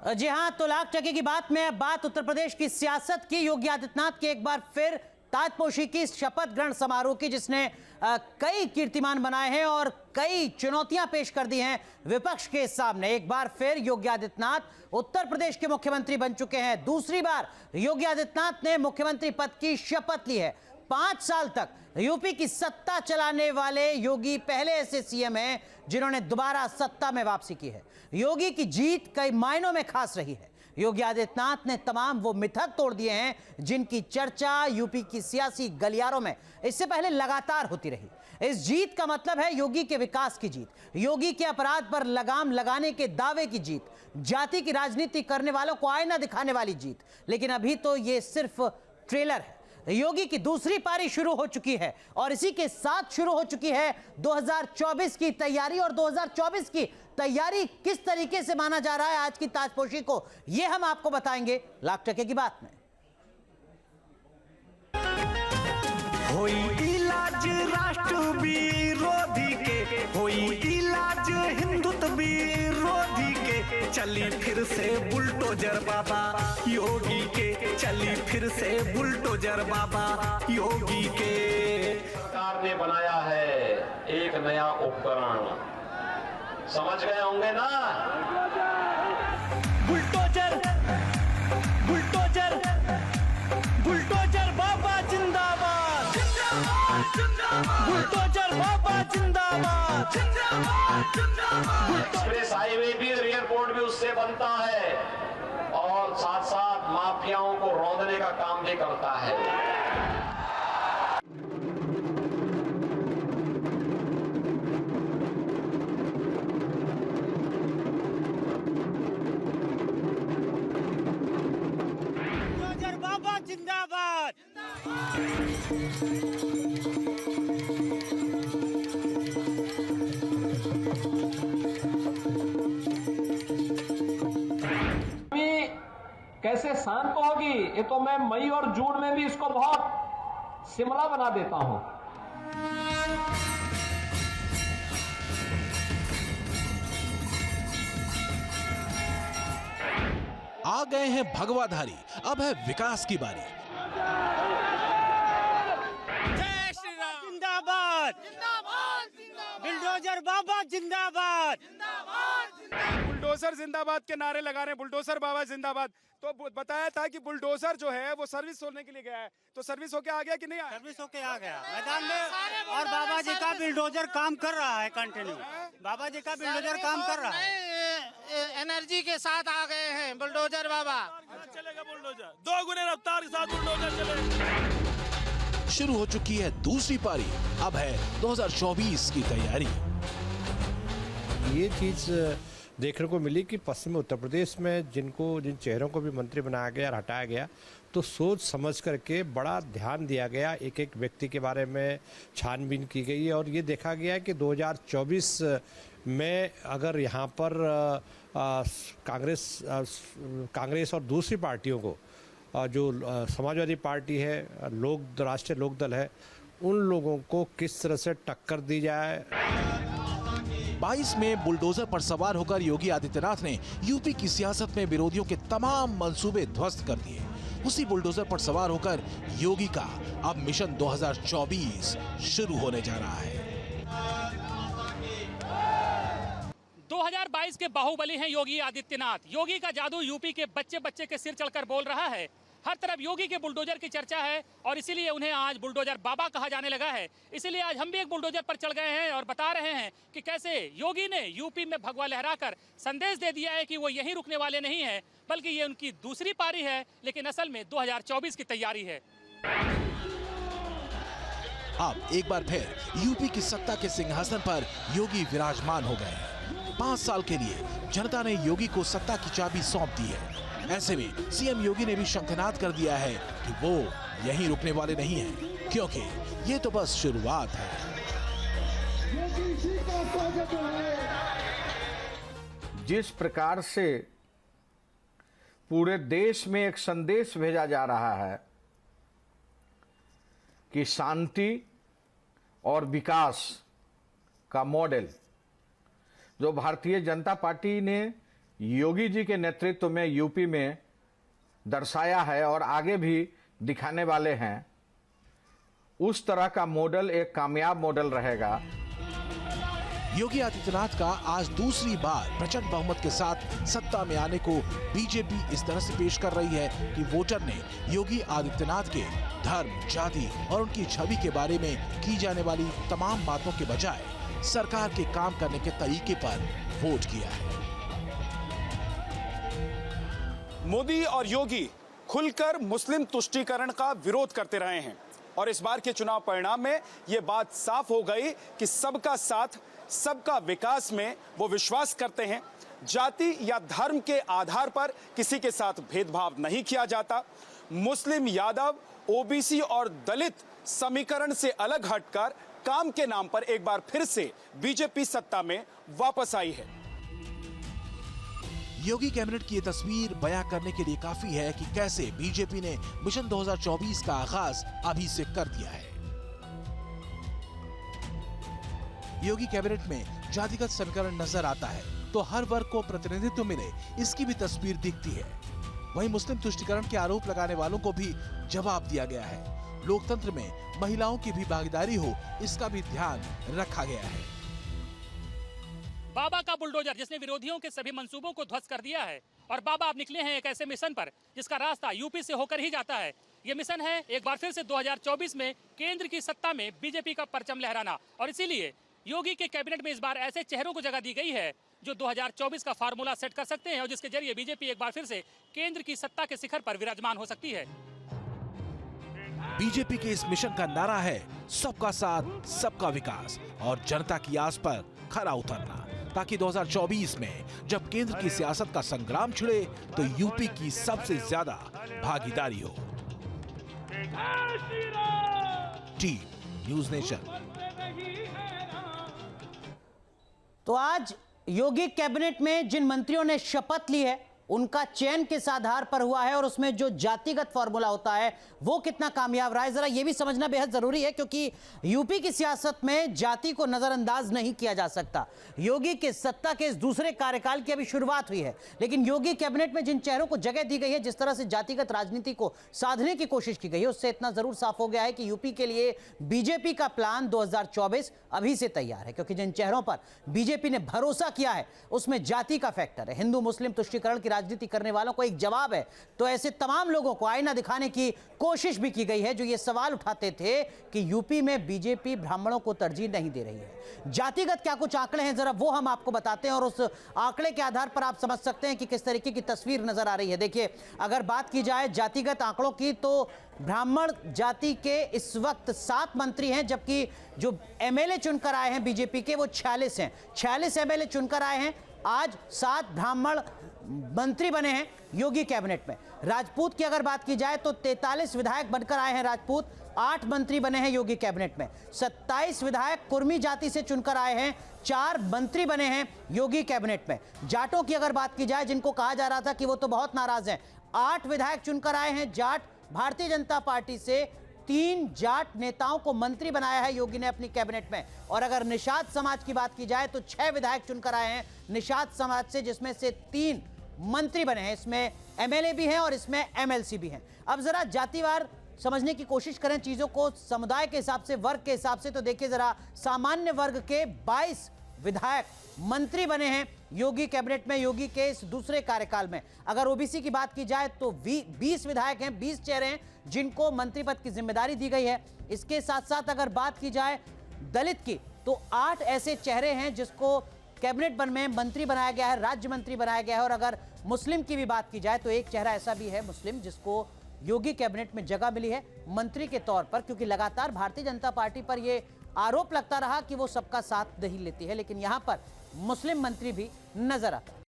जी हां, तो लाख टके की बात में अब बात उत्तर प्रदेश की सियासत की। योगी आदित्यनाथ के एक बार फिर ताजपोशी की शपथ ग्रहण समारोह की, जिसने कई कीर्तिमान बनाए हैं और कई चुनौतियां पेश कर दी हैं विपक्ष के सामने। एक बार फिर योगी आदित्यनाथ उत्तर प्रदेश के मुख्यमंत्री बन चुके हैं। दूसरी बार योगी आदित्यनाथ ने मुख्यमंत्री पद की शपथ ली है। 5 साल तक यूपी की सत्ता चलाने वाले योगी पहले ऐसे सीएम हैं जिन्होंने दोबारा सत्ता में वापसी की है। योगी की जीत कई मायनों में खास रही है। योगी आदित्यनाथ ने तमाम वो मिथक तोड़ दिए हैं जिनकी चर्चा यूपी की सियासी गलियारों में इससे पहले लगातार होती रही। इस जीत का मतलब है योगी के विकास की जीत, योगी के अपराध पर लगाम लगाने के दावे की जीत, जाति की राजनीति करने वालों को आईना दिखाने वाली जीत। लेकिन अभी तो ये सिर्फ ट्रेलर है। योगी की दूसरी पारी शुरू हो चुकी है और इसी के साथ शुरू हो चुकी है 2024 की तैयारी। और 2024 की तैयारी किस तरीके से माना जा रहा है आज की ताजपोशी को, यह हम आपको बताएंगे लाख टके की बात में। होई इलाज राष्ट्र विरोधी के, होई इलाज हिंदुत्व विरोधी के, चली फिर से बुलडोजर बाबा योगी के, चली फिर से बुलडोजर बाबा योगी के। सरकार ने बनाया है एक नया उपकरण, समझ गए होंगे ना? बुलडोजर बुलडोजर बुलडोजर बाबा जिंदाबाद, बुलडोजर बाबा जिंदाबाद। एक्सप्रेस हाईवे भी, एयरपोर्ट भी उससे बनता है और साथ साथ माफियाओं को रौंदने का काम भी करता है। बुलडोजर बाबा जिंदाबाद। कैसे शांत होगी, ये तो मैं मई और जून में भी इसको बहुत शिमला बना देता हूं। आ गए हैं भगवाधारी, अब है विकास की बारी। जय श्री राम जिंदाबाद, बुलडोजर बाबा जिंदाबाद। बुलडोजर जिंदाबाद के नारे लगा रहे हैं, बुलडोजर बाबा जिंदाबाद। तो बताया था कि बुलडोजर जो है वो सर्विस होने के लिए गया है, तो सर्विस होके आ गया कि नहीं आया? सर्विस होके आ गया मैदान में, और बाबा जी का बुलडोजर काम कर रहा है कंटिन्यू। बाबा जी का बुलडोजर काम कर रहा है, एनर्जी के साथ आ गए हैं बुलडोजर बाबा। चलेगा बुलडोजर, 2 गुने रफ्तार के साथ बुलडोजर चलेगा। शुरू हो चुकी है दूसरी पारी, अब है 2024 की तैयारी। ये चीज देखने को मिली कि पश्चिमी उत्तर प्रदेश में जिन चेहरों को भी मंत्री बनाया गया और हटाया गया, तो सोच समझ करके बड़ा ध्यान दिया गया, एक एक व्यक्ति के बारे में छानबीन की गई और ये देखा गया कि 2024 में अगर यहाँ पर कांग्रेस और दूसरी पार्टियों को, जो समाजवादी पार्टी है, राष्ट्रीय लोकदल है, उन लोगों को किस तरह से टक्कर दी जाए। 22 में बुलडोजर पर सवार होकर योगी आदित्यनाथ ने यूपी की सियासत में विरोधियों के तमाम मंसूबे ध्वस्त कर दिए। उसी बुलडोजर पर सवार होकर योगी का अब मिशन 2024 शुरू होने जा रहा है। 2022 के बाहुबली हैं योगी आदित्यनाथ। योगी का जादू यूपी के बच्चे बच्चे के सिर चढ़कर बोल रहा है। हर तरफ योगी के बुलडोजर की चर्चा है और इसीलिए उन्हें आज बुलडोजर बाबा कहा जाने लगा है। इसीलिए आज हम भी एक बुलडोजर पर चढ़ गए हैं और बता रहे हैं कि कैसे योगी ने यूपी में भगवा लहराकर संदेश दे दिया है कि वो यहीं रुकने वाले नहीं हैं, बल्कि ये उनकी दूसरी पारी है, लेकिन असल में 2024 की तैयारी है। अब एक बार फिर यूपी की सत्ता के सिंहासन पर योगी विराजमान हो गए हैं। 5 साल के लिए जनता ने योगी को सत्ता की चाबी सौंप दी है। ऐसे में सीएम योगी ने भी शंखनाद कर दिया है कि वो यहीं रुकने वाले नहीं हैं, क्योंकि ये तो बस शुरुआत है। जिस प्रकार से पूरे देश में एक संदेश भेजा जा रहा है कि शांति और विकास का मॉडल जो भारतीय जनता पार्टी ने योगी जी के नेतृत्व में यूपी में दर्शाया है और आगे भी दिखाने वाले हैं, उस तरह का मॉडल एक कामयाब मॉडल रहेगा। योगी आदित्यनाथ का आज दूसरी बार प्रचंड बहुमत के साथ सत्ता में आने को बीजेपी इस तरह से पेश कर रही है कि वोटर ने योगी आदित्यनाथ के धर्म, जाति और उनकी छवि के बारे में की जाने वाली तमाम बातों के बजाय सरकार के काम करने के तरीके पर वोट किया है। मोदी और योगी खुलकर मुस्लिम तुष्टीकरण का विरोध करते रहे हैं और इस बार के चुनाव परिणाम में यह बात साफ हो गई कि सबका साथ, सबका विकास में वो विश्वास करते हैं। जाति या धर्म के आधार पर किसी के साथ भेदभाव नहीं किया जाता। मुस्लिम, यादव, ओबीसी और दलित समीकरण से अलग हटकर काम के नाम पर एक बार फिर से बीजेपी सत्ता में वापस आई है। योगी कैबिनेट की ये तस्वीर बयां करने के लिए काफी है कि कैसे बीजेपी ने मिशन 2024 का आगाज अभी से कर दिया है। योगी कैबिनेट में जातिगत समीकरण नजर आता है तो हर वर्ग को प्रतिनिधित्व मिले, इसकी भी तस्वीर दिखती है। वहीं मुस्लिम तुष्टीकरण के आरोप लगाने वालों को भी जवाब दिया गया है। लोकतंत्र में महिलाओं की भी भागीदारी हो, इसका भी ध्यान रखा गया है। बाबा का बुलडोजर जिसने विरोधियों के सभी मंसूबों को ध्वस्त कर दिया है और बाबा अब निकले हैं एक ऐसे मिशन पर जिसका रास्ता यूपी से होकर ही जाता है। ये मिशन है एक बार फिर से 2024 में केंद्र की सत्ता में बीजेपी का परचम लहराना, और इसीलिए योगी के कैबिनेट में इस बार ऐसे चेहरों को जगह दी गई है जो 2024 का फार्मूला सेट कर सकते हैं और जिसके जरिए बीजेपी एक बार फिर से केंद्र की सत्ता के शिखर पर विराजमान हो सकती है। बीजेपी के इस मिशन का नारा है सबका साथ, सबका विकास और जनता की आस पर खरा उतरना, ताकि 2024 में जब केंद्र की सियासत का संग्राम छिड़े तो यूपी की सबसे ज्यादा भागीदारी हो। Team news nation. तो आज योगी कैबिनेट में जिन मंत्रियों ने शपथ ली है उनका चयन किस आधार पर हुआ है और उसमें जो जातिगत फॉर्मूला होता है वो कितना कामयाब रहा है, जरा ये भी समझना बेहद जरूरी है, क्योंकि यूपी की सियासत में जाति को नजरअंदाज नहीं किया जा सकता। योगी के सत्ता के इस दूसरे कार्यकाल की अभी शुरुआत हुई है, लेकिन योगी कैबिनेट में जिन चेहरों को जगह दी गई है, जिस तरह से जातिगत राजनीति को साधने की कोशिश की गई है, उससे इतना जरूर साफ हो गया है कि यूपी के लिए बीजेपी का प्लान 2024 अभी से तैयार है, क्योंकि जिन चेहरों पर बीजेपी ने भरोसा किया है उसमें जाति का फैक्टर है। हिंदू मुस्लिम तुष्टीकरण की राजनीति करने वालों को एक जवाब है, तो ऐसे तमाम लोगों को आईना दिखाने की कोशिश भी की गई है जो ये सवाल उठाते थे कि यूपी में बीजेपी ब्राह्मणों को तरजीह नहीं दे रही है। जातिगत क्या कुछ आंकड़े हैं, जरा वो हम आपको बताते हैं और उस आंकड़े के आधार पर आप समझ सकते हैं कि किस तरीके की तस्वीर नजर आ रही है। देखिए, अगर बात की जाए जातिगत आंकड़ों की तो ब्राह्मण जाति के इस वक्त 7 मंत्री हैं, जबकि जो एमएलए चुनकर आए हैं बीजेपी के वो 46 हैं। 46 एमएलए चुनकर आए हैं, आज 7 ब्राह्मण मंत्री बने हैं योगी कैबिनेट में। राजपूत की अगर बात की जाए तो 43 विधायक बनकर आए हैं राजपूत, 8 मंत्री बने हैं योगी कैबिनेट में। 27 विधायक कुर्मी जाति से चुनकर आए हैं, 4 मंत्री बने हैं योगी कैबिनेट में। जाटों की अगर बात की जाए, जिनको कहा जा रहा था कि वो तो बहुत नाराज हैं, 8 विधायक चुनकर आए हैं जाट। भारतीय जनता पार्टी से 3 जाट नेताओं को मंत्री बनाया है योगी ने अपनी कैबिनेट में। और अगर निषाद समाज की बात की जाए तो 6 विधायक चुनकर आए हैं निषाद समाज से, जिसमें से 3 मंत्री बने हैं। इसमें एमएलए भी हैं और इसमें एमएलसी भी हैं। अब जरा जातिवार समझने की कोशिश करें चीजों को, समुदाय के हिसाब से, वर्ग के हिसाब से, तो देखिए जरा, सामान्य वर्ग के 22 विधायक मंत्री बने हैं योगी कैबिनेट में योगी के इस दूसरे कार्यकाल में। अगर ओबीसी की बात की जाए तो 20 विधायक हैं, 20 चेहरे हैं जिनको मंत्री पद की जिम्मेदारी दी गई है। इसके साथ साथ अगर बात की जाए दलित की तो 8 ऐसे चेहरे हैं जिसको कैबिनेट में मंत्री बनाया गया है, राज्य मंत्री बनाया गया है। और अगर मुस्लिम की भी बात की जाए तो एक चेहरा ऐसा भी है मुस्लिम जिसको योगी कैबिनेट में जगह मिली है मंत्री के तौर पर, क्योंकि लगातार भारतीय जनता पार्टी पर यह आरोप लगता रहा कि वो सबका साथ नहीं लेती है, लेकिन यहां पर मुस्लिम मंत्री भी नजर आता है।